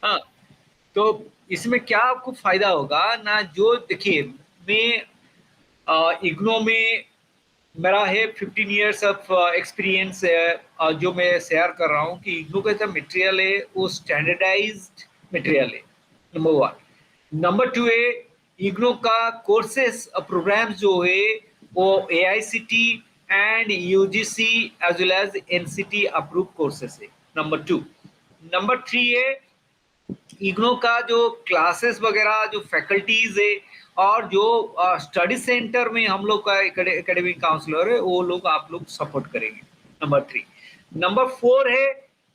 हाँ, तो इसमें क्या आपको फायदा होगा ना, जो देखिए मैं इग्नो में मेरा है 15 इयर्स ऑफ एक्सपीरियंस है, जो मैं शेयर कर रहा हूँ कि इग्नो का जो मटेरियल है वो स्टैंडर्डाइज्ड मटेरियल है, नंबर वन। नंबर टू है, इग्नो का कोर्सेस प्रोग्राम्स जो है वो AICTE and UGC as well as NCT approve courses है, नंबर टू। नंबर थ्री है, इग्नो का जो क्लासेस वगैरह जो फैकल्टीज है और जो स्टडी सेंटर में हम लोग का एकेडमिक काउंसलर है वो लोग आप लोग सपोर्ट करेंगे, नंबर थ्री। नंबर फोर है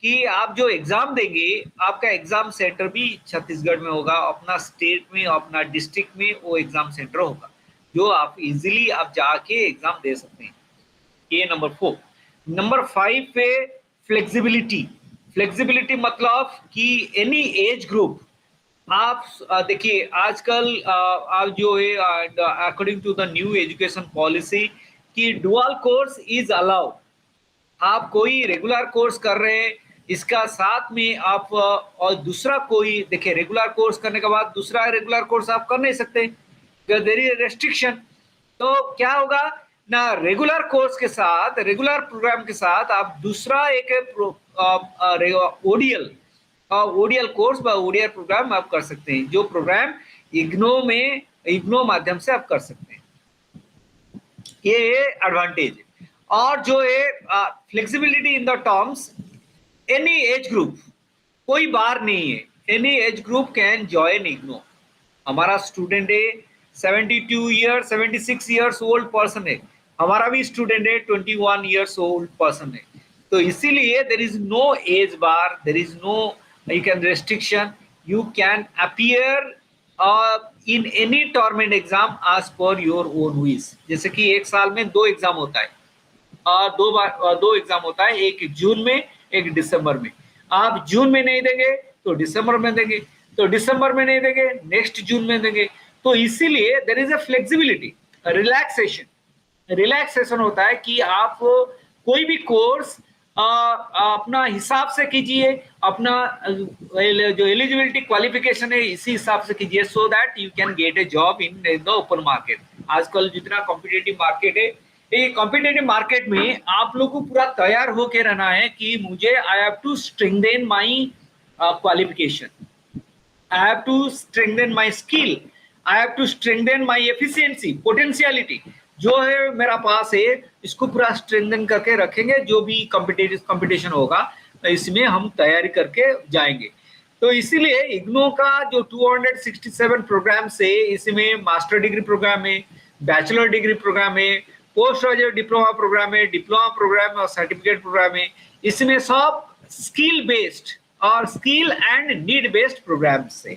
कि आप जो एग्जाम देंगे आपका एग्जाम सेंटर भी छत्तीसगढ़ में होगा, अपना स्टेट में अपना डिस्ट्रिक्ट में वो एग्जाम सेंटर होगा जो आप इजीली आप जाके एग्जाम दे सकते हैं, ये नंबर फोर। नंबर फाइव पे फ्लेक्सिबिलिटी। फ्लेक्सिबिलिटी मतलब कि एनी एज ग्रुप आप देखिए आजकल आप जो है according to the new education policy कि डुअल कोर्स इज अलाउड। आप कोई रेगुलर कोर्स कर रहे हैं, इसका साथ में आप और दूसरा कोई देखिए रेगुलर कोर्स करने के बाद दूसरा रेगुलर कोर्स आप कर नहीं सकते, देयर इज रेस्ट्रिक्शन। तो क्या होगा ना, रेगुलर कोर्स के साथ रेगुलर प्रोग्राम के साथ आप दूसरा एक ओडीएल कोर्स व ओडीआर प्रोग्राम आप कर सकते हैं, जो प्रोग्राम इग्नो माध्यम से आप कर सकते हैं, ये एडवांटेज है। और जो है flexibility in the terms, any age group, कोई बार नहीं है, any age group can join IGNOU. हमारा स्टूडेंट है 72 ईयर 76 ईयर्स ओल्ड पर्सन है, हमारा भी स्टूडेंट है 21 ईयर्स ओल्ड पर्सन है। तो इसीलिए there is no age bar, there is no you can restriction, you can appear in any term end exam as per your own wish. जैसे कि एक साल में 2 एग्जाम होता है, दो एग्जाम होता है, एक जून में एक दिसंबर में। आप जून में नहीं देंगे तो दिसंबर में देंगे, तो दिसंबर में नहीं देंगे नेक्स्ट जून में देंगे। तो इसीलिए there is a flexibility, relaxation होता है कि आप कोई भी कोर्स अपना हिसाब से कीजिए, अपना जो एलिजिबिलिटी क्वालिफिकेशन है इसी हिसाब से कीजिए, so that you can get A job in the open market. आजकल जितना कॉम्पिटिटिव मार्केट है, ये कॉम्पिटिटिव मार्केट में आप लोग को पूरा तैयार होके रहना है कि मुझे I have to strengthen my qualification, I have to strengthen my skill, I have to strengthen my efficiency, potentiality जो है मेरा पास है इसको पूरा स्ट्रेंथन करके रखेंगे। जो भी कंपटीशन होगा तो इसमें हम तैयारी करके जाएंगे। तो इसीलिए इग्नो का जो 267 प्रोग्राम है, इसमें मास्टर डिग्री प्रोग्राम है, बैचलर डिग्री प्रोग्राम है, पोस्ट ग्रेजुएट डिप्लोमा प्रोग्राम है, डिप्लोमा प्रोग्राम और सर्टिफिकेट प्रोग्राम है। इसमें सब स्किल बेस्ड और skill and need based program से।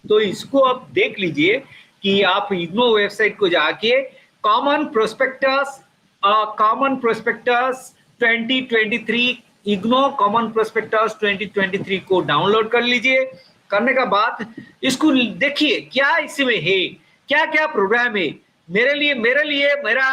तो इसको आप देख लीजिए कि आप इग्नो वेबसाइट को जाके common prospectus 2023 IGNOU common prospectus 2023 को डाउनलोड कर लीजिए। करने का बाद इसको देखिए क्या इसमें है, क्या क्या प्रोग्राम है, मेरे लिए मेरा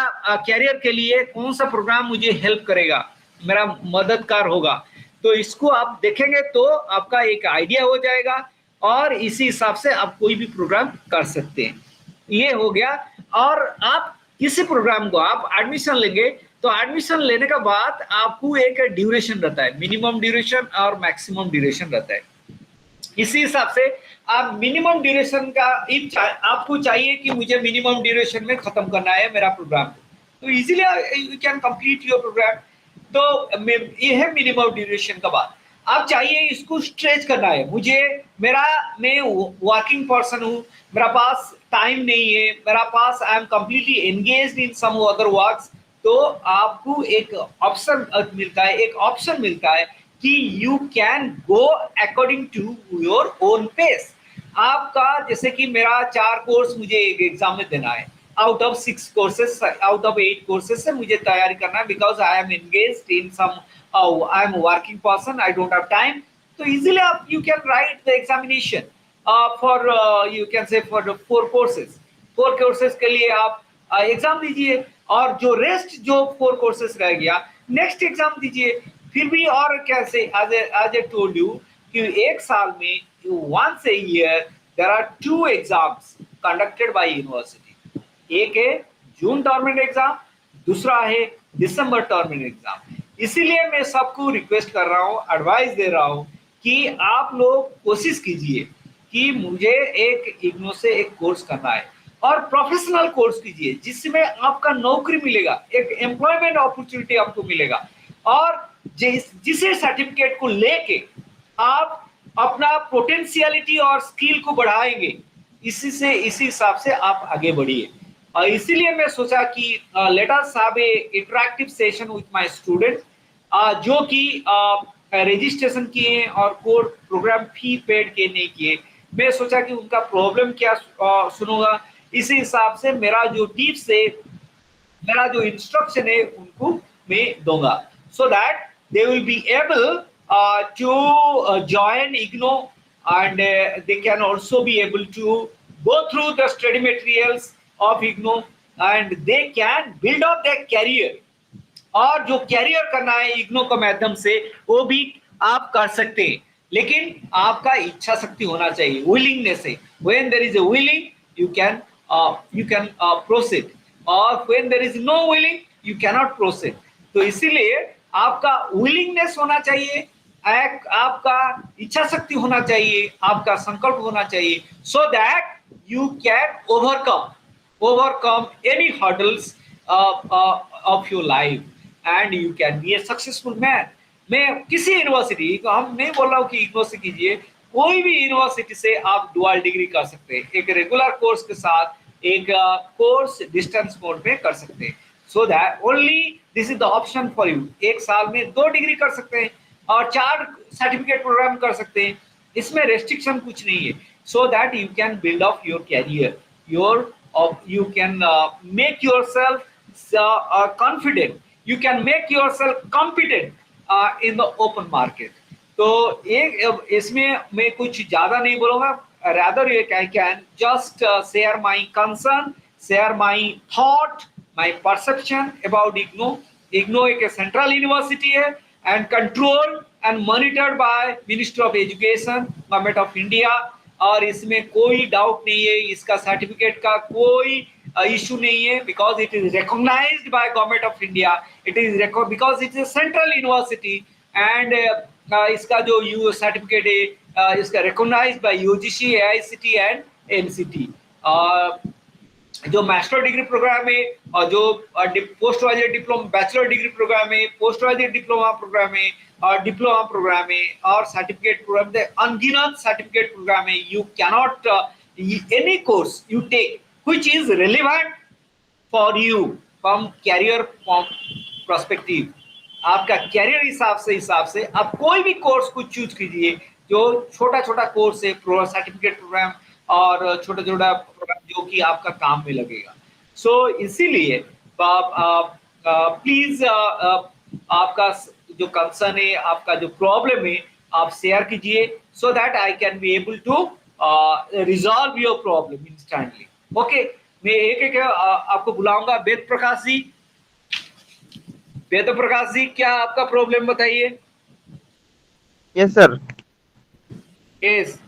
कैरियर के लिए कौन सा प्रोग्राम मुझे हेल्प करेगा, मेरा मददगार होगा। तो इसको आप देखेंगे तो आपका एक आइडिया हो जाएगा और इसी हिसाब से आप कोई भी प्रोग्राम कर सकते हैं। ये हो गया। और आप किसी प्रोग्राम को आप एडमिशन लेंगे तो एडमिशन लेने के बाद आपको एक ड्यूरेशन रहता है, मिनिमम ड्यूरेशन और मैक्सिमम ड्यूरेशन रहता है। इसी हिसाब से आप मिनिमम ड्यूरेशन का आपको चाहिए कि मुझे मिनिमम ड्यूरेशन में खत्म करना है मेरा प्रोग्राम, तो easily you can complete your program. तो ये है मिनिमम ड्यूरेशन का बात। आप चाहिए इसको स्ट्रेच करना है, मैं वर्किंग पर्सन हूँ, मेरा पास टाइम नहीं है, मेरा पास I am completely engaged in some other works, तो आपको एक ऑप्शन मिलता है कि you can go according to your own pace. आपका जैसे कि मेरा 4 कोर्स मुझे एक एग्जाम में देना है, आउट ऑफ 8 कोर्सेस से मुझे तैयारी करना है, because I am engaged in some I am working person, I don't have time. तो इजीली आप you can write the examination for you can say for 4 courses के लिए आप एग्जाम दीजिए, और जो रेस्ट जो 4 कोर्सेस रह गया नेक्स्ट एग्जाम दीजिए। फिर भी और कैसे एज ए टोल्ड यू कि एक साल में once a year there are 2 exams conducted by university. एक है जून टर्मिनेट एग्जाम, दूसरा है दिसंबर टर्मिनेट एग्जाम। इसीलिए मैं सबको रिक्वेस्ट कर रहा हूँ, एडवाइस दे रहा हूँ कि आप लोग कोशिश कीजिए कि मुझे एक इग्नो से एक कोर्स करना है और प्रोफेशनल कोर्स कीजिए जिसमें आपका नौकरी मिलेगा, एक एम्प्लॉयमेंट अपॉर्चुनिटी आपको मिलेगा और जिसे सर्टिफिकेट को लेके आप अपना पोटेंशियलिटी और स्किल को बढ़ाएंगे, इसी हिसाब से आप आगे बढ़िए। और इसीलिए मैं सोचा कि let us have a interactive session with my student जो कि रजिस्ट्रेशन किए और कोर्स प्रोग्राम फी पेड के नहीं किए। मैं सोचा कि उनका प्रॉब्लम क्या सुनूंगा, इसी हिसाब से मेरा जो टिप्स है, मेरा जो इंस्ट्रक्शन है उनको मैं दूंगा, so that they will be able to join IGNO and they can also be able to go through the study materials of IGNO and they can build up their career। और जो career करना है इग्नो के माध्यम से वो भी आप कर सकते हैं, लेकिन आपका इच्छा शक्ति होना चाहिए, विलिंगनेस है। When there is a willing you can proceed और when there is no willing you can not proceed. तो इसीलिए आपका विलिंगनेस होना चाहिए, आपका इच्छा शक्ति होना चाहिए, आपका संकल्प होना चाहिए, सो that you can overcome any hurdles of your life and you can be a successful man। मैं किसी यूनिवर्सिटी को हम नहीं बोल रहा हूँ कि इग्नो से कीजिए, कोई भी यूनिवर्सिटी से आप डुअल डिग्री कर सकते हैं, एक रेगुलर कोर्स के साथ एक कोर्स डिस्टेंस मोड में कर सकते हैं। So that only this is the option for you. एक साल में 2 डिग्री कर सकते हैं और 4 सर्टिफिकेट प्रोग्राम कर सकते हैं, इसमें रेस्ट्रिक्शन कुछ नहीं है। So that you can build up your career, you can make yourself confident, you can make yourself competent in the open market। तो एक इसमें मैं कुछ ज्यादा नहीं बोलूंगा, rather I can just share my concern, share my thought, my perception about IGNO। IGNO एक central university है and controlled and monitored by Ministry of Education, Government of India। और इसमें कोई डाउट नहीं है, इसका सर्टिफिकेट का कोई इशू नहीं है, because it is recognized by government of India, it is because it is central university and इसका जो यू सर्टिफिकेट है इसका recognized by UGC, AICTE and NCT. जो मास्टर डिग्री प्रोग्राम है और जो post graduate diploma bachelor degree program है, post graduate diploma program है और डिप्लोमा प्रोग्राम है और सर्टिफिकेट प्रोग्राम है, अनगिनत सर्टिफिकेट प्रोग्राम है। You cannot any course you take which is relevant for you from career perspective, आपका कैरियर हिसाब से आप कोई भी कोर्स को चूज कीजिए जो छोटा छोटा कोर्स है, सर्टिफिकेट प्रोग्राम और छोटा छोटा प्रोग्राम जो कि आपका काम में लगेगा। सो इसीलिए प्लीज आपका जो कंसर्न है, आपका जो प्रॉब्लम है आप शेयर कीजिए, so that I can be able to resolve your problem instantly. Okay, मैं एक एक आपको बुलाऊंगा। वेद प्रकाश जी, वेद प्रकाश जी क्या आपका प्रॉब्लम बताइए। Yes sir. यस,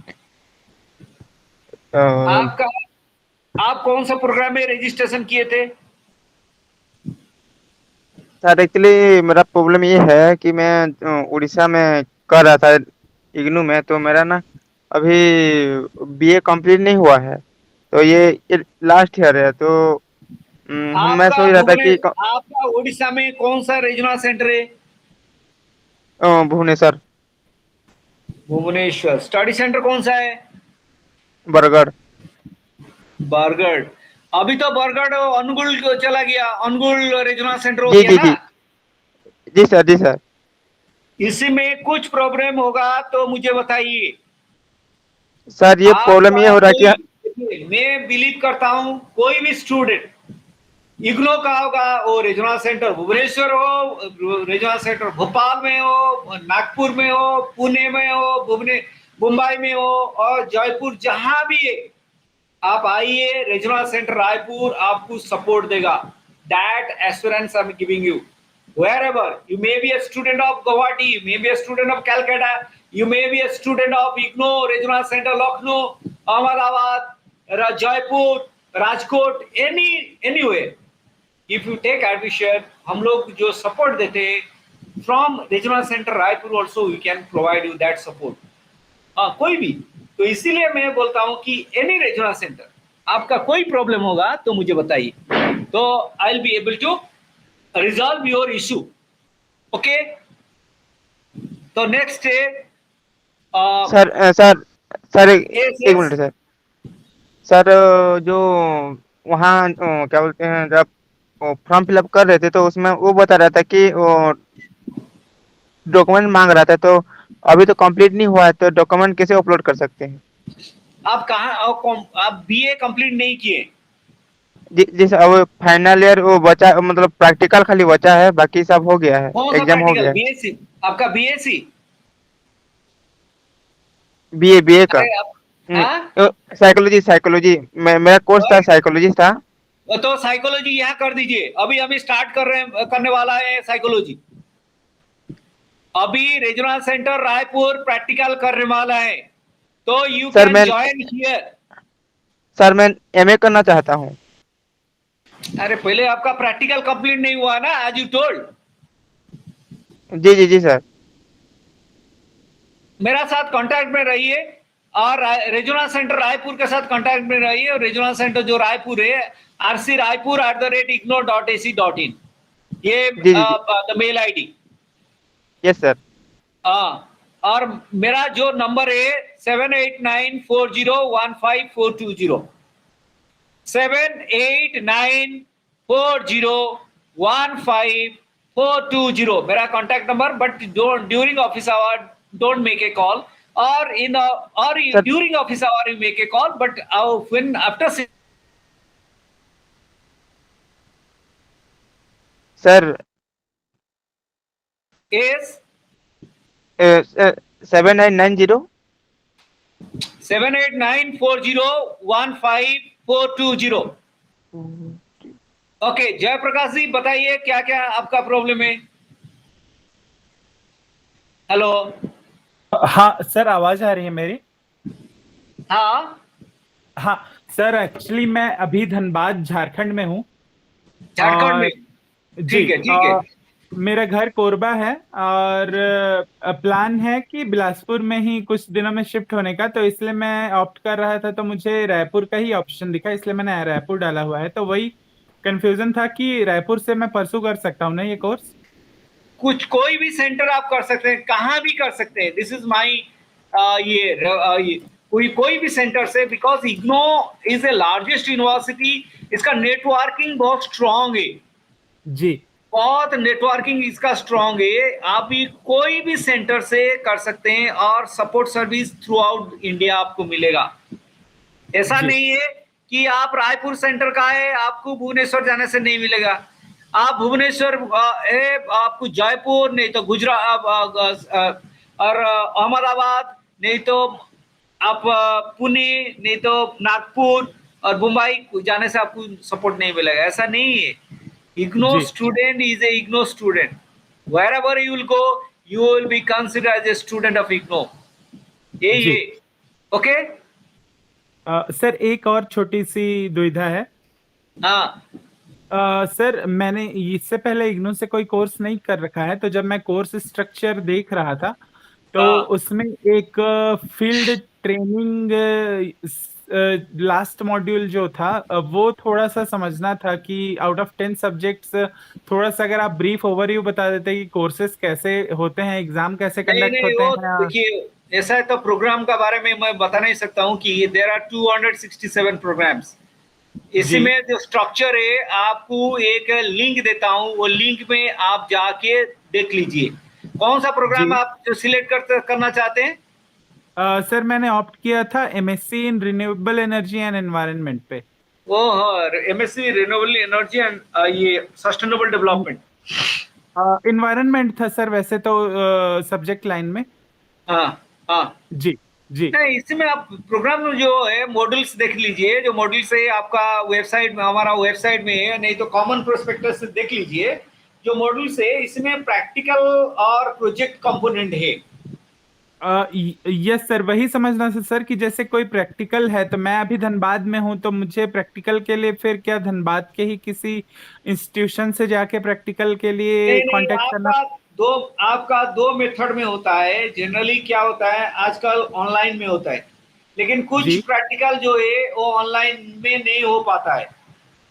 आपका आप कौन सा प्रोग्राम में रजिस्ट्रेशन किए थे? सर एक्चुअली मेरा प्रॉब्लम ये है कि मैं उड़ीसा में कर रहा था इग्नू में, तो मेरा ना अभी बीए कंप्लीट नहीं हुआ है, तो ये लास्ट ईयर है। तो मैं सोच रहा था कि आपका उड़ीसा में कौन सा रीजनल सेंटर है? भुवनेश्वर। भुवनेश्वर। स्टडी सेंटर कौन सा है? बरगढ़। बरगढ़। अभी तो बरगढ़ अनुगुल चला गया, अनुगुल रीजनल सेंटर हो जी गया जी ना? जी सर, जी सर। इसी में कुछ प्रॉब्लम होगा तो मुझे बताइए सर। ये प्रॉब्लम ये हो रहा है कि मैं बिलीव करता हूँ कोई भी स्टूडेंट इग्नो का होगा, वो रीजनल सेंटर भुवनेश्वर हो, रीजनल सेंटर भोपाल में हो, नागपुर में हो, पुणे में हो, मुंबई में हो और जयपुर, जहां भी है आप आइए, रीजनल सेंटर रायपुर आपको सपोर्ट देगा। That assurance I am giving you. Wherever you may be a student of Guwahati, you may be a student of Calcutta, You may be a student of IGNOU, Regional Center, Lucknow, Ahmedabad, Jaipur, Rajkot, anywhere. If you take admission, हम लोग जो support देते हैं from Regional Center Raipur also we can provide you that support. कोई भी, तो इसीलिए मैं बोलता हूँ कि एनी रीजनल सेंटर आपका कोई प्रॉब्लम होगा तो मुझे बताइए, तो I will be able to resolve your issue. Okay, तो नेक्स्ट है सर सर सर yes, एक मिनट सर. सर जो वहाँ क्या बोलते हैं, जब फॉर्म फिलअप कर रहे थे तो उसमें वो बता रहा था कि वो डॉक्यूमेंट मांग रहा था, तो अभी तो कंप्लीट नहीं हुआ है, तो डॉक्यूमेंट कैसे अपलोड कर सकते हैं? आप कहाँ आप बीए कंप्लीट नहीं किए? जी सर, अब फाइनल ईयर वो बचा, मतलब प्रैक्टिकल खाली बचा है, बाकी सब हो गया है, कौन सा एग्जाम हो प्रैक्टिकल? गया है. बीएससी? आपका बीएससी? बीए बीए का. अरे आप, हाँ, साइकोलॉजी साइकोलॉजी मेरा कोर्स था, साइकोलॉजी था. तो साइकोलॉजी यहाँ कर दीजिए. अभी अभी स्टार्ट करने वाला है साइकोलॉजी. अभी रीजनल सेंटर रायपुर प्रैक्टिकल करने वाला है, तो यू सर कैन मैं ज्वाइन हियर. सर मैं एमए करना चाहता हूँ. अरे पहले आपका प्रैक्टिकल कंप्लीट नहीं हुआ ना, एज यू टोल्ड. जी जी जी सर. मेरा साथ कांटेक्ट में रहिए और रीजनल सेंटर रायपुर के साथ कांटेक्ट में रहिए. और रीजनल सेंटर जो रायपुर है, rcraipur@igno.ac.in, ये जी जी जी. Mail ID. Yes sir. हाँ, और मेरा जो नंबर है 7894015420, 7894015420 मेरा contact number. But during office hour don't make a call, और इन और sir during office hour you make a call, but when after sir is 7990. 7894015420. Okay, Jayprakash ji बताइए क्या क्या आपका प्रॉब्लम है. हेलो. हाँ सर, आवाज आ रही है मेरी? हाँ हाँ सर, एक्चुअली मैं अभी धनबाद झारखंड में हूँ. झारखंड में? जी, ठीक है, ठीक है. मेरा घर कोरबा है और प्लान है कि बिलासपुर में ही कुछ दिनों में शिफ्ट होने का, तो इसलिए मैं ऑप्ट कर रहा था, तो मुझे रायपुर का ही ऑप्शन दिखा, इसलिए मैंने रायपुर डाला हुआ है. तो वही कंफ्यूजन था कि रायपुर से मैं परसू कर सकता हूँ ना ये कोर्स? कोई भी सेंटर आप कर सकते हैं, कहाँ भी कर सकते हैं. दिस इज माई ये कोई भी सेंटर से, because IGNOU is a largest university. इसका नेटवर्किंग बहुत स्ट्रांग है जी. बहुत नेटवर्किंग इसका स्ट्रांग है. आप भी कोई भी सेंटर से कर सकते हैं और support service through out India आपको मिलेगा. ऐसा नहीं है कि आप रायपुर सेंटर का है आपको भुवनेश्वर जाने से नहीं मिलेगा. आप भुवनेश्वर आपको जयपुर, नहीं तो गुजरात और अहमदाबाद, नहीं तो आप पुणे, नहीं तो नागपुर और मुंबई जाने से आपको सपोर्ट नहीं मिलेगा. ऐसा नहीं है. IGNO student is a IGNO student. Wherever you will go, you will be considered as a student of IGNO. ये ओके. सर एक और छोटी सी दुविधा है. हाँ सर मैंने इससे पहले इग्नू से कोई कोर्स नहीं कर रखा है, तो जब मैं कोर्स स्ट्रक्चर देख रहा था तो उसमें एक फील्ड ट्रेनिंग लास्ट मॉड्यूल जो था वो थोड़ा सा समझना था कि आउट ऑफ 10 सब्जेक्ट्स, थोड़ा सा अगर आप ब्रीफ ओवरव्यू बता देते कि कोर्सेज कैसे होते हैं, एग्जाम कैसे कंडक्ट होते हैं. देखिए, ऐसा है तो प्रोग्राम का बारे में मैं बता नहीं सकता हूँ कि देयर आर 267 प्रोग्राम्स. इसमें जो स्ट्रक्चर है, आपको एक लिंक देता हूँ, वो लिंक में आप जाके देख लीजिए कौन सा प्रोग्राम आप जो सिलेक्ट करना चाहते हैं. सर मैंने ऑप्ट किया था MSc in renewable energy and environment पे. एमएससी रिन्यूएबल एनर्जी एंड ये सस्टेनेबल डेवलपमेंट. एनवायरनमेंट था सर वैसे तो सब्जेक्ट लाइन में. हाँ हाँ जी जी. नहीं, इसमें आप प्रोग्राम जो है मॉड्यूल्स देख लीजिए. जो मॉड्यूल्स है आपका वेबसाइट में, हमारा वेबसाइट में है, नहीं तो कॉमन प्रोस्पेक्टस से देख लीजिए. जो मॉड्यूल्स है इसमें प्रैक्टिकल और प्रोजेक्ट कंपोनेंट है. यस सर, वही समझना था सर कि जैसे कोई प्रैक्टिकल है तो मैं अभी धनबाद में हूँ, तो मुझे प्रैक्टिकल के लिए फिर क्या धनबाद के ही किसी इंस्टीट्यूशन से जाके प्रैक्टिकल के लिए नहीं नहीं, कांटेक्ट करना? दो आपका दो मेथड में होता है। जनरली क्या होता है, आजकल ऑनलाइन में होता है, लेकिन कुछ जी प्रैक्टिकल जो है वो ऑनलाइन में नहीं हो पाता है।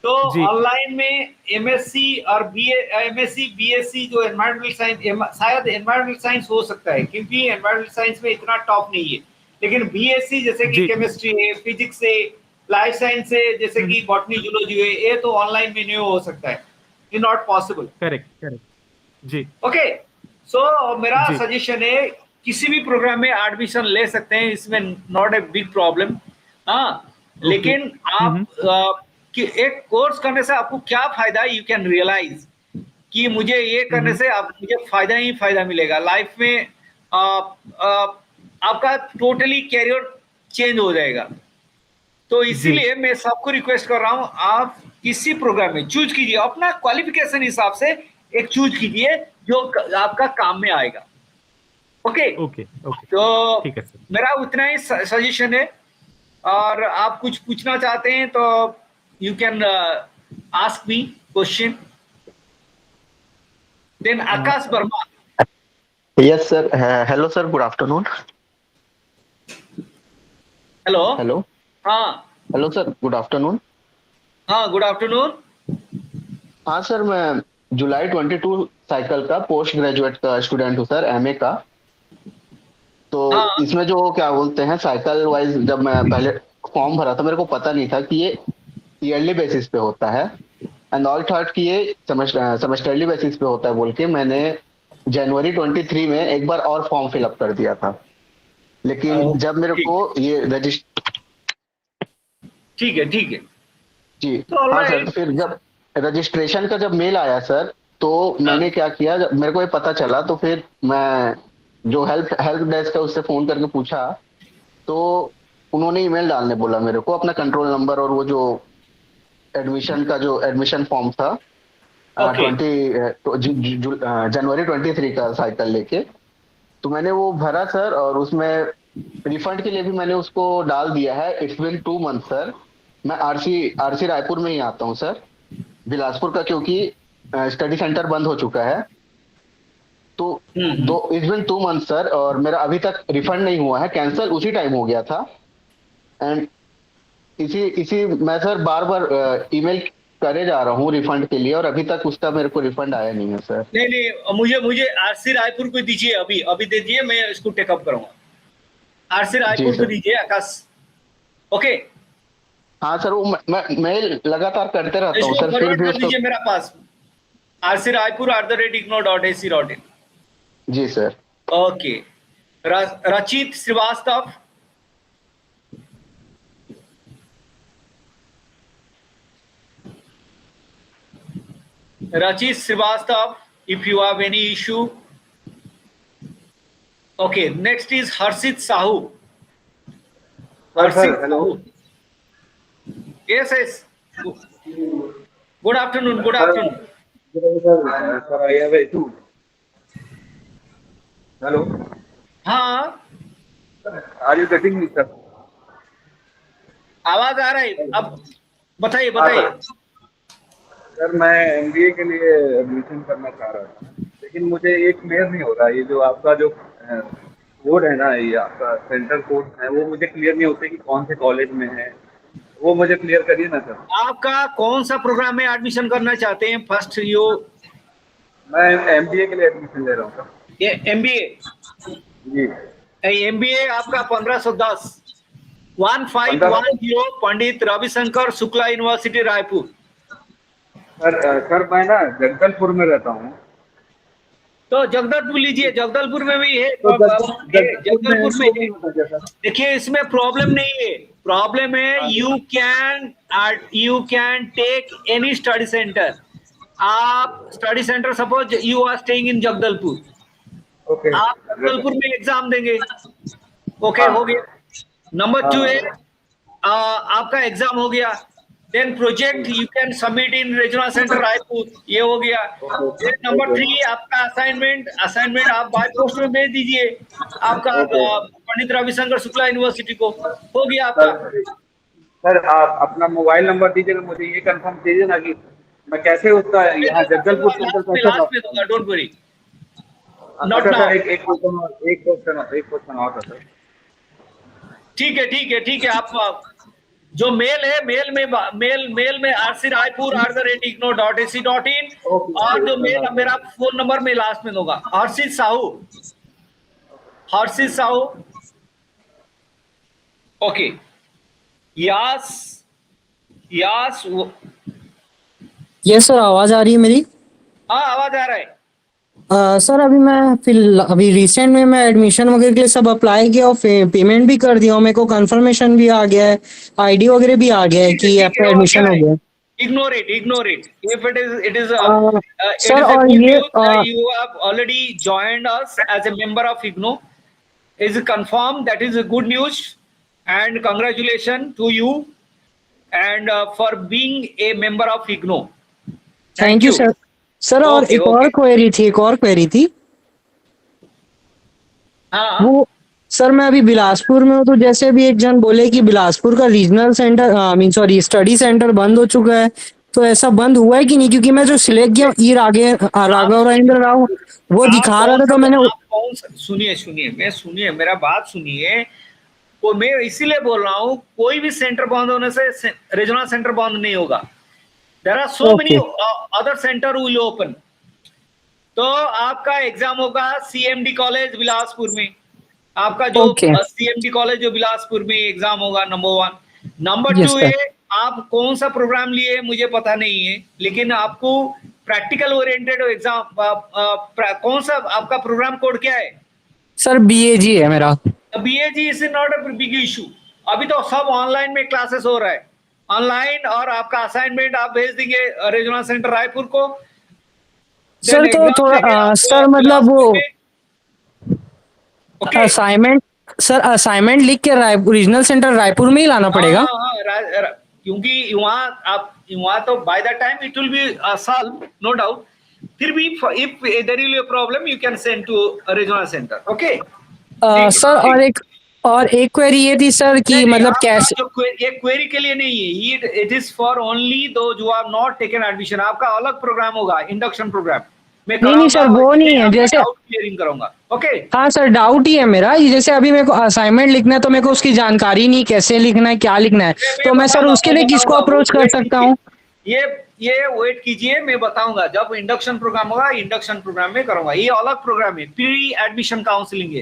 तो जी। ऑनलाइन में एमएससी और एमएससी बीएससी जो एनवायरमेंटल साइंस, शायद एनवायरमेंटल साइंस हो सकता है, क्योंकि एनवायरमेंटल साइंस में इतना टॉप नहीं है। लेकिन बीएससी जैसे कि जी। केमिस्ट्री है, फिजिक्स है, लाइफ साइंस है, जैसे कि बॉटनी जूलॉजी है, ये तो ऑनलाइन में नहीं हो सकता है, it not possible. Correct correct. जी ओके, सो मेरा जी। सजेशन है किसी भी प्रोग्राम में एडमिशन ले सकते हैं, इसमें नॉट ए बिग प्रॉब्लम। हाँ, ओके। लेकिन आप कि एक कोर्स करने से आपको क्या फायदा, यू कैन रियलाइज कि मुझे ये करने से आप मुझे फायदा ही फायदा मिलेगा लाइफ में। आपका टोटली कैरियर चेंज हो जाएगा। तो जी इसीलिए मैं सबको रिक्वेस्ट कर रहा हूं, आप किसी प्रोग्राम में चूज कीजिए, अपना क्वालिफिकेशन हिसाब से एक चूज कीजिए जो आपका काम में आएगा। Okay, okay okay. तो ठीक है सर। मेरा उतना ही सजेशन है। और आप कुछ पूछना चाहते हैं तो you can ask me question. Then Akash Varma. Yes, sir. Hello, sir. Good afternoon. Hello. Hello. हाँ Hello, sir. Good afternoon. हाँ, गुड आफ्टरनून। हाँ सर, मैं जुलाई 22 साइकिल का पोस्ट ग्रेजुएट का स्टूडेंट हूँ सर, एमए का। तो हाँ इसमें जो क्या बोलते हैं, साइकिल वाइज जब मैं पहले फॉर्म भरा था, मेरे को पता नहीं था कि ये ईयरली बेसिस पे होता है, एंड ऑल थॉट कि ये सेमेस्टरली बेसिस पे होता है बोल के मैंने जनवरी 23 में एक बार और फॉर्म फिलअप कर दिया था। लेकिन जब मेरे ठीक को ये रजिस्टर ठीक है, ठीक है। जी तो हाँ सर, ऑलराइट। तो फिर जब रजिस्ट्रेशन का जब मेल आया सर, तो मैंने क्या किया, जब मेरे को ये पता चला तो फिर मैं जो हेल्प हेल्प डेस्क है उससे फोन करके पूछा, तो उन्होंने ईमेल डालने बोला मेरे को, अपना कंट्रोल नंबर और वो जो एडमिशन का जो एडमिशन फॉर्म था ओके। 23 का साइकिल लेके, तो मैंने वो भरा सर, और उसमें रिफंड के लिए भी मैंने उसको डाल दिया है। It's been 2 month sir. मैं आरसी आरसी रायपुर में ही आता हूँ सर, बिलासपुर का, क्योंकि स्टडी सेंटर बंद हो चुका है। तो हम्म। दो इट्स बिन 2 मंथ सर, और मेरा अभी तक रिफंड नहीं हुआ है, कैंसिल उसी टाइम हो गया था। एंड इसी इसी मैं सर बार बार ईमेल करे जा रहा हूँ रिफंड के लिए, और अभी तक उसका मेरे को रिफंड आया नहीं है सर। नहीं नहीं, मुझे मुझे आरसी रायपुर को दीजिए, अभी अभी दे दीजिए, मैं इसको टेकअप करूंगा। आरसी जी रायपुर को सर। दीजिए आकाश। ओके, हाँ सर, वो मैं मेल लगातार करते रहता हूँ इसको सर, फिर फॉरवर्ड भी कर उसका। दीजिए मेरा पास, आरसी रायपुर @ignore.ac.in। जी सर। ओके, रचित Srivastava. Rachit Srivastava, if you have any issue. Okay, next is Harshit Sahu. Harshit hello. Sahu. Yes, yes. Good afternoon, good Sir, afternoon. sir, I have a issue. Hello. हाँ, Are you getting me, sir? आवाज आ रहा है अब, बताइए हाँ, बताइए। Sir मैं MBA के लिए एडमिशन करना चाह रहा था, लेकिन मुझे ये क्लियर नहीं हो रहा, ये जो आपका जो कोड है ना, ये आपका सेंटर कोड है, वो मुझे क्लियर नहीं होता कि कौन से कॉलेज में है, वो मुझे क्लियर करिए ना सर। आपका कौन सा प्रोग्राम में एडमिशन करना चाहते हैं? फर्स्ट यू मैं एमबीए के लिए एडमिशन ले रहा हूँ सर। ये एमबीए, जी। एमबीए आपका 1510 1510 पंडित रविशंकर शुक्ला यूनिवर्सिटी रायपुर। सर मैं ना जगदलपुर में रहता हूँ। तो जगदलपुर लीजिए, जगदलपुर में भी है, तो जगदलपुर में है। सर देखिए इसमें प्रॉब्लम नहीं है, प्रॉब्लम है you can take any study centre. आप study centre, suppose you are staying in Jagdalpur, okay, आप जगदलपुर में एग्जाम देंगे। ओके, हो गया। नंबर 2 है आपका एग्जाम हो गया, then project you can submit in regional centre Raipur, ये हो गया। नंबर 3 आपका असाइनमेंट आप बाय पोस्ट में भेज दीजिए आपका पंडित रविशंकर शुक्ला यूनिवर्सिटी को, हो गया आपका। सर आप अपना मोबाइल नंबर दीजिएगा, मुझे ये कंफर्म कीजिए ना कि मैं कैसे उसका यहाँ जगदलपुर सेंटर कैसे लास्ट में दूंगा, डोंट वरी। अच्छा सर, एक क्वेश्चन और था सर। ठीक है आप जो मेल है मेल में rcraipur@igno.ac.in और जो मेल मेरा फोन नंबर में लास्ट में दूंगा, Harshit Sahu. Okay, yes yes sir, आवाज आ रही है मेरी? हाँ आवाज आ रहा है। सर अभी रिसेंट में मैं एडमिशन वगैरह के लिए सब अप्लाई किया और पेमेंट भी कर दिया और मेरे को कंफर्मेशन भी आ गया है, आईडी वगैरह भी आ गया है कि आपका एडमिशन हो गया। Ignore it. If it is sir, और ये you have already joined us as a member of IGNO. Is confirmed. That is a good news, and congratulations to you, and for being a member of IGNO. Thank you sir. Sir और एक और query थी। हाँ वो sir मैं अभी बिलासपुर में हूँ, तो जैसे अभी एक जन बोले कि बिलासपुर का रीजनल सेंटर स्टडी सेंटर बंद हो चुका है, तो ऐसा बंद हुआ है कि नहीं? क्योंकि मैं जो सिलेक्ट किया राघव राजेंद्र राव वो दिखा रहा था, तो मैंने सुनिए मेरा बात सुनिए। तो मैं इसीलिए बोल रहा हूँ कोई भी सेंटर बंद होने से रीजनल सेंटर बंद नहीं होगा। There are so many other centre will open. तो आपका एग्जाम होगा सीएमडी कॉलेज बिलासपुर में, आपका जो सीएमडी कॉलेज जो बिलासपुर में एग्जाम होगा, नंबर 1। नंबर 2 है आप कौन सा प्रोग्राम लिए मुझे पता नहीं है, लेकिन आपको प्रैक्टिकल ओरिएंटेड एग्जाम कौन सा आपका प्रोग्राम कोड क्या है? सर बीएजी है मेरा। BAG is not a big issue. अभी तो सब ऑनलाइन में क्लासेस हो रहा है, ऑनलाइन, और आपका असाइनमेंट आप भेज देंगे रीजनल सेंटर रायपुर को। सर तो थोड़ा सर मतलब वो असाइनमेंट लिख के रीजनल सेंटर रायपुर में ही लाना पड़ेगा? क्योंकि वहाँ तो by the time it will be solve, no doubt. फिर भी if there is a problem you can send to regional centre. Okay sir और एक क्वेरी ये थी सर कि मतलब कैसे, ये क्वेरी के लिए नहीं है, it is for only those who have not taken admission. आपका अलग प्रोग्राम होगा, इंडक्शन प्रोग्राम। नहीं सर वो नहीं है, जैसे क्लियरिंग करूंगा। ओके हाँ सर, डाउट ही है मेरा, जैसे अभी मेरे को असाइनमेंट लिखना है तो मेरे को उसकी जानकारी नहीं, कैसे लिखना है, क्या लिखना है, तो मैं सर उसके लिए किसको अप्रोच कर सकता हूँ? ये वेट कीजिए, मैं बताऊंगा। जब इंडक्शन प्रोग्राम होगा, इंडक्शन प्रोग्राम में करूंगा। ये अलग प्रोग्राम है, प्री एडमिशन काउंसलिंग है,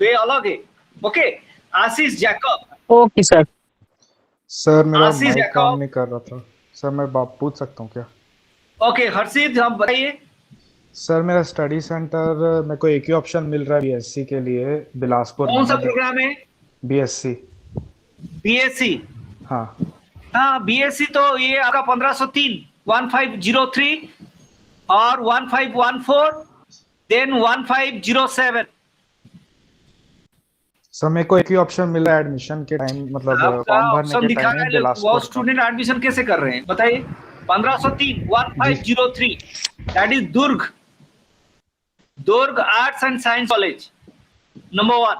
ये अलग है। ओके आशीष जैकब। Okay sir. सर मेरा माइक काम नहीं कर रहा था सर, मैं पूछ सकता हूँ क्या? ओके हर्षित आप बताइए। सर मेरा स्टडी सेंटर, मेरे को एक ही ऑप्शन मिल रहा है बीएससी के लिए बिलासपुर। कौन सा प्रोग्राम है? बीएससी। हाँ बीएससी तो ये आपका 1503 1503 और 1514 देन 1507। सर मेरे को एक ही ऑप्शन मिल रहा है एडमिशन के टाइम, मतलब फॉर्म भरने के टाइम में बिलासपुर। वो स्टूडेंट एडमिशन कैसे कर रहे हैं बताइए? 1503 1503 that is Durg arts and science college number 1।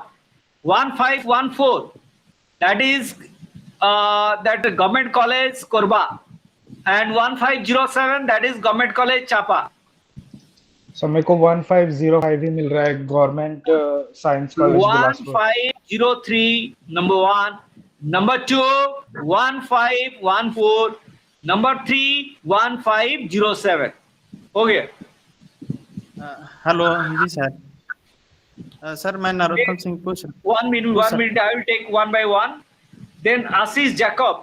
1514 that is that government college Korba, and 1507 that is government college Chapa. So मेरे को 1505 ही मिल रहा है government science college Bilaspur. 1503 number 1, number 2 1514, number 3 1507। हो गया। हेलो जी सर। सर मैं नरोत्तम सिंह पूछ रहा हूँ। 1 minute I will take one by one. Then Ashish Jacob.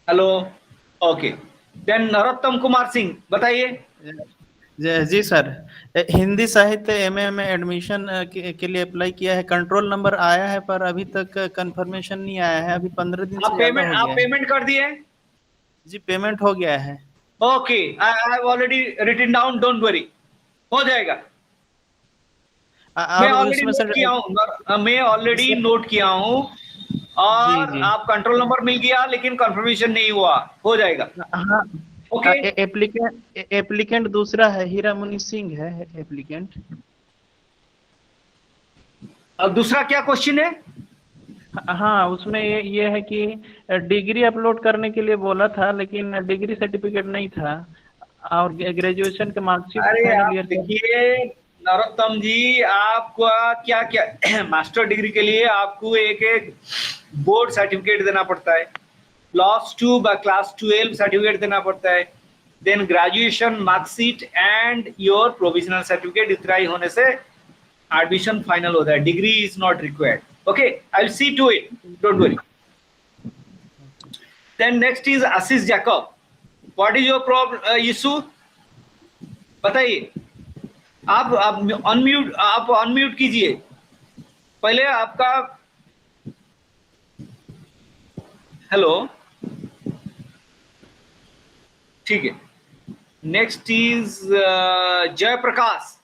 Hello okay. Then Narottam Kumar Singh बताइए। जी सर, हिंदी साहित्य एमए में एडमिशन के लिए अप्लाई किया है, कंट्रोल नंबर आया है पर अभी तक कंफर्मेशन नहीं आया है। अभी 15 दिन से ज़्यादा हो गया है। आप पेमेंट कर दिए? जी पेमेंट हो गया है। Okay I have already written down, don't worry, हो जाएगा। मैं और ऑलरेडी उसमें नोट सर किया हूँ, मैं ऑलरेडी नोट किया हूँ। और जी। आप कंट्रोल नंबर मिल गया लेकिन कंफर्मेशन नहीं हुआ, हो जाएगा। हाँ, ओके, एप्लीकेंट दूसरा है, हीरा मुनि सिंह है एप्लीकेंट। अब दूसरा क्या क्वेश्चन है? हाँ, उसमें ये है कि डिग्री अपलोड करने के लिए बोला था, लेकिन डिग्री सर्टिफिकेट नहीं था और ग्रेजुएशन के मार्कशीट अरे फाइनल आप ईयर का। देखिए नरोत्तम जी, आपका क्या क्या मास्टर डिग्री के लिए आपको एक एक बोर्ड सर्टिफिकेट देना पड़ता है, क्लास 12 सर्टिफिकेट देना पड़ता है, then graduation marksheet and your provisional certificate. इतना ही होने से एडमिशन फाइनल होता है, degree is not required. Okay, I will see to it, don't worry. Then next is Ashish Jacob, what is your problem issue, बताइए। आप अनम्यूट कीजिए पहले आपका। हेलो, ठीक है। Next is Jayaprakash.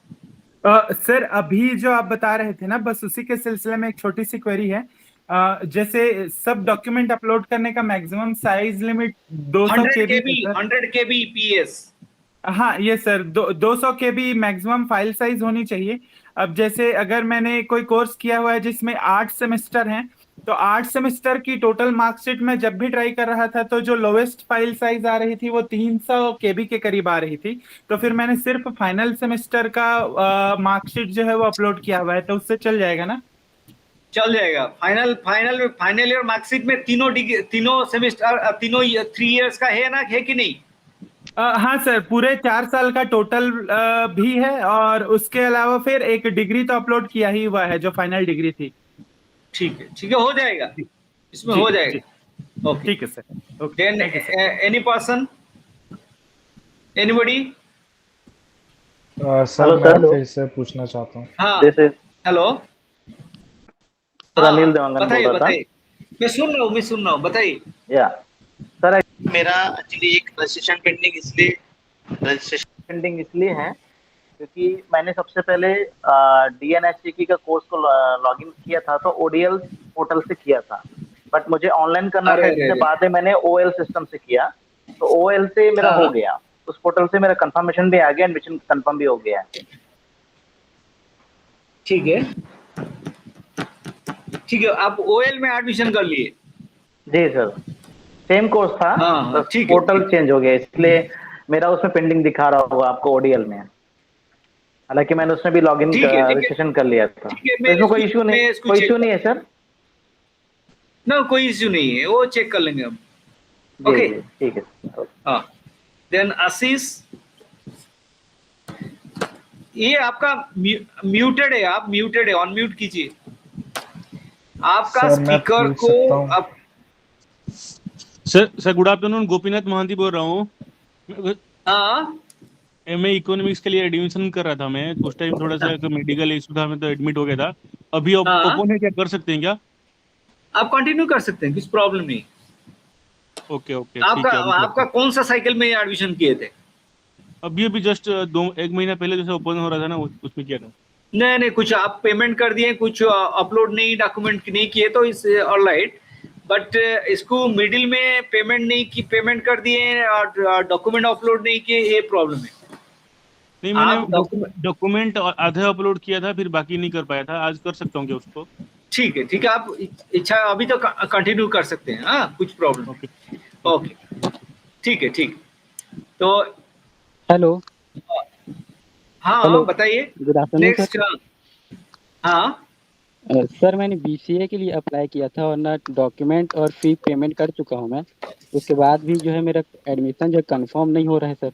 सर अभी जो आप बता रहे थे ना, बस उसी के सिलसिले में एक छोटी सी क्वेरी है। जैसे सब डॉक्यूमेंट अपलोड करने का मैक्सिमम साइज लिमिट 200 100 केबी केबी, है सर। 100 केबी पीएस। हाँ ये सर 200 केबी मैक्सिमम फाइल साइज होनी चाहिए। अब जैसे अगर मैंने कोई कोर्स किया हुआ है जिसमें 8 सेमेस्टर हैं, तो 8 सेमेस्टर की टोटल मार्कशीट में जब भी ट्राई कर रहा था तो जो लोवेस्ट फाइल साइज आ रही थी वो 300 केबी के करीब आ रही थी। तो फिर मैंने सिर्फ फाइनल सेमेस्टर का मार्कशीट जो है वो अपलोड किया हुआ है, तो उससे चल जाएगा ना? चल जाएगा। फाइनल ईयर मार्कशीट में तीनों सेमेस्टर, तीनों 3 इयर्स का है ना, है कि नहीं? हाँ सर, पूरे 4 साल का टोटल भी है, और उसके अलावा फिर एक डिग्री तो अपलोड किया ही हुआ है जो फाइनल डिग्री थी। ठीक है, हो जाएगा, इसमें जी, हो जी, जाएगा। ओके, ठीक है sir. Okay, then thank you sir. Any person, anybody? Sir मैं फिर से पूछना चाहता हूँ। हाँ, दिस इज हेलो। सर हाँ, अनिल देवांगन बोल बताइए रहा था। बताइए, मैं सुन रहा हूँ, बताइए। या सर, मेरा एक्चुअली एक रजिस्ट्रेशन पेंडिंग इसलिए है क्योंकि मैंने सबसे पहले डीएनएचसीकी का कोर्स को लॉगिन किया था, तो ओडीएल पोर्टल से किया था, बट मुझे ऑनलाइन करना अरे था, अरे इसलिए अरे, बाद में मैंने ओएल सिस्टम से किया। तो ओएल से मेरा हाँ हो गया, उस पोर्टल से मेरा कंफर्मेशन भी आ गया, एडमिशन कंफर्म भी हो गया है। ठीक है, आप ओएल में एडमिशन कर लिए? जी सर, सेम कोर्स था, हाँ, बस ठीक है, पोर्टल चेंज हो गया, इसलिए मेरा उसमें पेंडिंग दिखा रहा होगा आपको ओडीएल में। हालांकि मैंने उसमें भी लॉगिन ठीक है, रजिस्ट्रेशन कर लिया था, ठीक है, तो इसमें कोई इशू नहीं, कोई इशू नहीं है सर? ना कोई इश्यू नहीं है, वो चेक कर लेंगे हम। जी ओके, जी, ठीक है। हाँ। देन आशीष, ये आपका म्यूटेड है, आप म्यूटेड है, अनम्यूट कीजिए आपका सर मैं स्पीकर पूछ को। सकता हूँ? आप sir good afternoon, Gopinath Mahanti बोल रहा हूँ। हाँ, एमए इकोनॉमिक्स के लिए एडमिशन कर रहा था मैं, उस टाइम थोड़ा सा मेडिकल इशू था, मैं तो एडमिट हो गया था। अभी हाँ, ओपन है क्या, कर सकते हैं क्या? आप कंटिन्यू कर सकते हैं, कुछ प्रॉब्लम नहीं। ओके ओके, आपका ठीक है। आपका कौन सा साइकिल में एडमिशन किए थे? अभी जस्ट 1 महीना पहले जैसे ओपन हो रहा था ना, उसमें किया था। नहीं, कुछ आप पेमेंट कर दिए, कुछ अपलोड नहीं, डॉक्यूमेंट नहीं किए तो इस ऑलराइट, बट इसको मिडिल में पेमेंट नहीं की, पेमेंट कर दिए और डॉक्यूमेंट अपलोड नहीं किए, ये प्रॉब्लम है। नहीं, आप मैंने डॉक्यूमेंट आधा अपलोड किया था, फिर बाकी नहीं कर पाया था। आज कर सकता हूँ क्या उसको? ठीक है, आप इच्छा अभी तो कंटिन्यू कर सकते हैं। हाँ, कुछ प्रॉब्लम ओके ओके, ठीक है। तो हेलो। हाँ, बताइए। गुड आफ्टरनून नेक्स्ट, हाँ सर, मैंने बीसीए के लिए अप्लाई किया था और ना डॉक्यूमेंट और फी पेमेंट कर चुका हूँ मैं। उसके बाद भी जो है मेरा एडमिशन जो कंफर्म नहीं हो रहा है सर।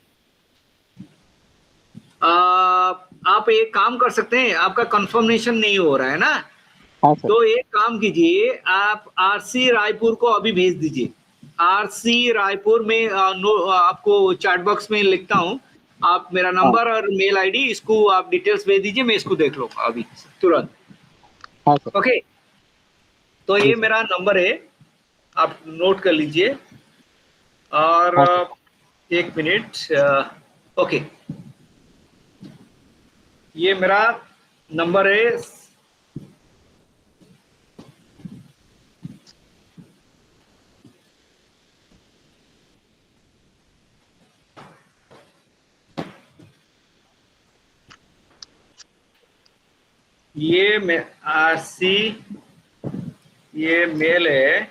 आप एक काम कर सकते हैं, आपका कंफर्मेशन नहीं हो रहा है ना, हाँ सर। तो एक काम कीजिए, आप आरसी रायपुर को अभी भेज दीजिए। आरसी रायपुर में आपको चैट बॉक्स में लिखता हूँ, आप मेरा नंबर और मेल आईडी, इसको आप डिटेल्स भेज दीजिए, मैं इसको देख लूंगा अभी तुरंत। हाँ सर। ओके, तो ये मेरा नंबर है, आप नोट कर लीजिए। और एक मिनट, ओके, ये मेरा नंबर है ये आरसी, ये मेल है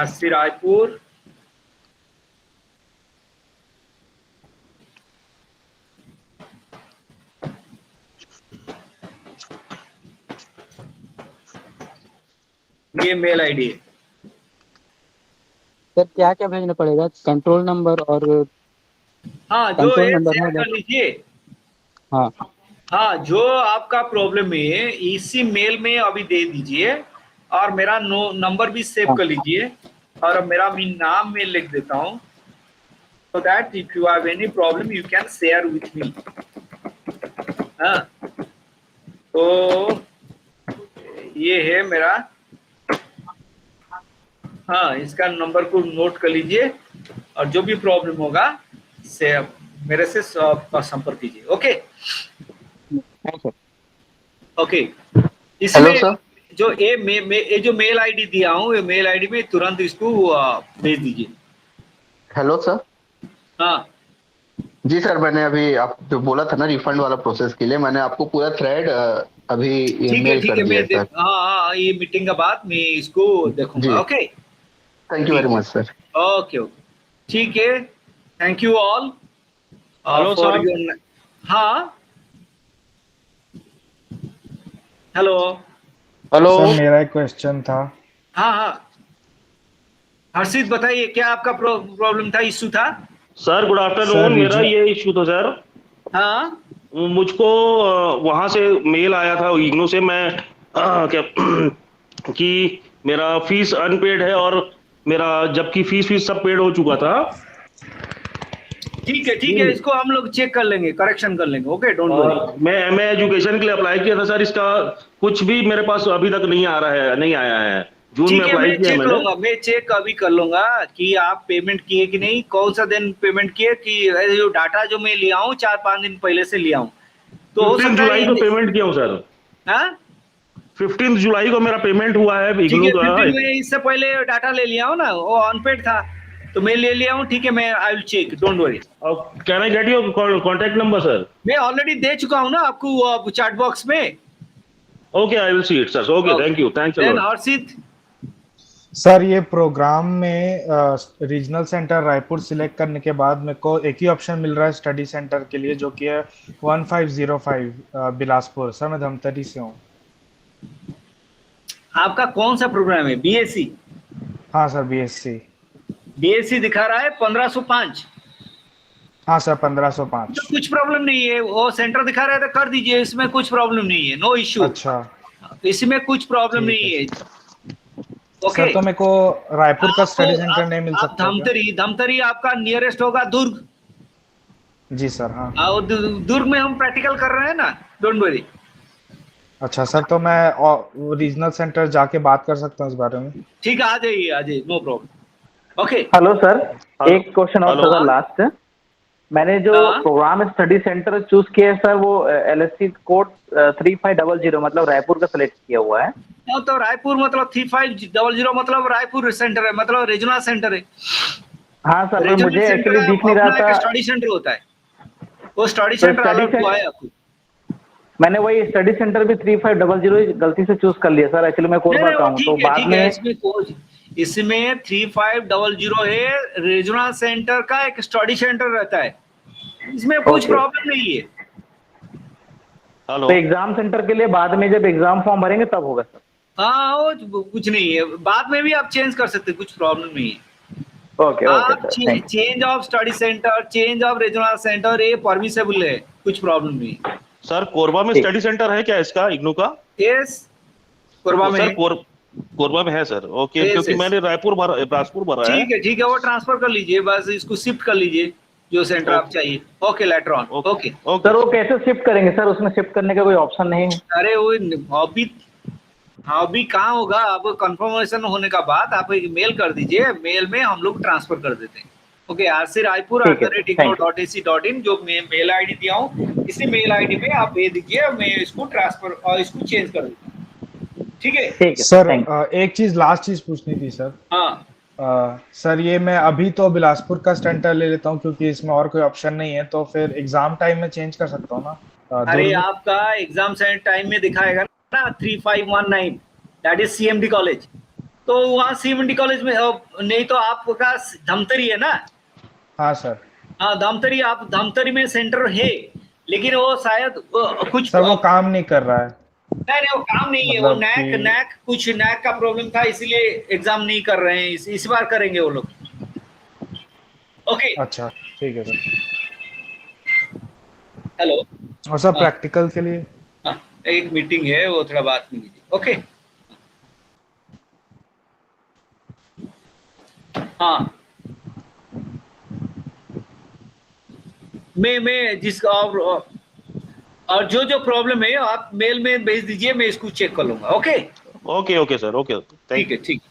आरसी रायपुर, ये मेल आईडी है। सर क्या क्या भेजना पड़ेगा, कंट्रोल नंबर और हाँ जो कंट्रोल है नंबर शेयर है? कर लीजिए। हाँ हाँ जो आपका प्रॉब्लम है इसी मेल में अभी दे दीजिए, और मेरा नंबर भी सेव हाँ। कर लीजिए, और अब मेरा भी नाम में लिख देता हूँ, so that if you have any problem you can share with me। हाँ तो ये है मेरा, हाँ इसका नंबर को नोट कर लीजिए, और जो भी प्रॉब्लम होगा से मेरे से संपर्क कीजिए। Okay okay. हेलो इसमें सर। जो ये जो मेल आईडी दिया हूँ, ये मेल आईडी में तुरंत इसको भेज दीजिए। Hello sir. हाँ जी सर, मैंने अभी आप जो बोला था ना रिफंड वाला प्रोसेस के लिए, मैंने आपको पूरा थ्रेड अभी ईमेल ठीक कर है दिया है मैं सर। हाँ ये मीटिंग के बाद मैं इसको जी, देखूंगा। Okay thank you very much sir. Okay okay ठीक है, thank you all hello for sir. Your. हाँ हेलो। हेलो सर मेरा एक क्वेश्चन था। हाँ हाँ हर्षित बताइए क्या आपका प्रॉब्लम था, इश्यू था? Sir, good sir afternoon. मेरा ये इशू था सर, हाँ मुझको वहां से मेल आया था इग्नू से, मैं क्या कि मेरा फीस अनपेड है, और मेरा जबकि फीस सब पेड हो चुका था। ठीक है इसको हम लोग चेक कर लेंगे, करेक्शन कर लेंगे। Okay don't worry. और मैं एमए एजुकेशन के लिए अप्लाई किया था सर, इसका कुछ भी मेरे पास अभी तक नहीं आ रहा है, नहीं आया है। जून में ठीक है अप्लाई मैं किया चेक मैंने। लूंगा, मैं चेक अभी कर लूंगा कि आप पेमेंट किए कि नहीं, कौन सा दिन पेमेंट किए, कि जो डाटा जो मैं लिया हूँ 4-5 दिन पहले से लिया हूँ, तो हो 15 सकता जुलाई को है। पेमेंट किया हूँ सर। हाँ 15 जुलाई को मेरा पेमेंट हुआ है ठीक इग्नू है, का। 15 में इससे पहले डाटा ले लिया हूँ ना, वो अनपेड था तो मैं ले लिया हूँ। ठीक है मैं I will check, don't worry. Can I get your contact number sir? मैं ऑलरेडी दे चुका हूँ ना आपको चैट बॉक्स में। Okay I will see it sir. Okay thank you, thanks a then lot. Harshit. Sir ये प्रोग्राम में रीजनल सेंटर रायपुर सिलेक्ट करने के बाद मेरे को एक ही ऑप्शन मिल रहा है स्टडी सेंटर के लिए, जो कि है 1505 बिलासपुर। सर मैं धमतरी से हूँ। आपका कौन सा प्रोग्राम है? बीएससी? हाँ सर बीएससी। बीएससी दिखा रहा है 1505। हाँ सर 1505। तो कुछ प्रॉब्लम नहीं है, वो सेंटर दिखा रहा है तो कर दीजिए, इसमें कुछ प्रॉब्लम नहीं है, नो इश्यू। अच्छा इसमें कुछ प्रॉब्लम ठीक नहीं है। है। ओके सर तो मेरे को रायपुर का स्टडी सेंटर नहीं मिल आप सकता क्या? धमतरी आपका नियरेस्ट होगा दुर्ग। जी सर हाँ। और दुर्ग में हम प्रैक्टिकल कर रहे हैं ना, डोंट वरी। अच्छा सर तो मैं रीजनल सेंटर जाके बात कर सकता हूँ इस बारे में? ठीक है आ जाइए, no problem. Okay hello sir, एक क्वेश्चन और हेलो। था लास्ट। मैंने जो हाँ। प्रोग्राम स्टडी सेंटर चूज किया है सर, वो एलएससी कोड 3500 मतलब रायपुर का सिलेक्ट किया हुआ है। तो रायपुर मतलब 3500 मतलब रायपुर सेंटर है, मतलब रीजनल सेंटर है। हाँ सर, पर रीजनल मुझे सेंटर एक्चुअली दिख नहीं रहा था। स्टडी सेंटर होता है, वो स्टडी तो सेंटर स्टडी अलर्ट हुआ है आपको। मैंने वही स्टडी सेंटर भी 3500 गलती से चूज कर लिया सर। एक्चुअली मैं कोरबा का हूँ, तो बाद में इसमें 3500 है, रीजनल सेंटर का एक स्टडी सेंटर रहता है, इसमें कुछ Okay. प्रॉब्लम नहीं है। हेलो तो एग्जाम सेंटर के लिए बाद में जब एग्जाम फॉर्म भरेंगे तब होगा सर? हाँ वो कुछ नहीं है, बाद में भी आप चेंज कर सकते हैं, कुछ प्रॉब्लम नहीं है। ओके आप okay sir, thank change of study centre, change of regional centre ये परमिसेबल है, कुछ प्रॉब्लम नहीं है। सर, कोरबा में ठीक। स्टडी सेंटर है क्या इसका इग्नू का? यस कोरबा में सर है। कोरबा में है सर। ओके Yes, क्योंकि yes. मैंने बिलासपुर भरा है। ठीक है वो ट्रांसफर कर लीजिए, बस इसको शिफ्ट कर लीजिए जो सेंटर आप चाहिए। Okay later on. Okay sir. वो कैसे शिफ्ट करेंगे सर? उसमें शिफ्ट करने का कोई ऑप्शन नहीं है? अरे वो अभी कहाँ होगा, अब कंफर्मेशन होने का बाद आप एक मेल कर दीजिए, मेल में हम लोग ट्रांसफर कर देते हैं। ओके, आरसी रायपुर ठीक है, thank @ignore.ac.in जो मैं मेल आईडी दिया हूँ, इसी मेल आईडी में आप भेज दीजिए, मैं इसको ट्रांसफर और इसको चेंज कर दूंगा। ठीक है ठीक है सर थैंक एक चीज लास्ट चीज पूछनी थी सर। हाँ सर ये मैं अभी तो बिलासपुर का सेंटर ले लेता हूँ क्योंकि इसमें और कोई ऑप्शन नहीं है, तो फिर एग्जाम टाइम में चेंज कर सकता हूँ ना? अरे दुर्ग? आपका एग्जाम सेंटर टाइम में दिखाएगा ना 3519, दैट इज सीएमडी कॉलेज। तो वहाँ सीएमडी कॉलेज में नहीं तो आपका धमतरी है ना? हाँ सर। हाँ धमतरी, आप धमतरी में सेंटर है, लेकिन वो शायद कुछ सर वो काम नहीं कर रहा है। नहीं वो काम नहीं है, वो मतलब कुछ नैक का प्रॉब्लम था, इसीलिए एग्जाम नहीं कर रहे हैं, इस बार करेंगे वो लोग। ओके अच्छा ठीक है सर। हेलो, और सर प्रैक्टिकल के लिए? हाँ, एक मीटिंग है, वो थोड़ा बात नहीं कीजिए। ओके हाँ, मैं जिसका और जो प्रॉब्लम है आप मेल में भेज दीजिए, मैं इसको चेक कर लूंगा। Okay okay okay sir, okay, ठीक है, ठीक।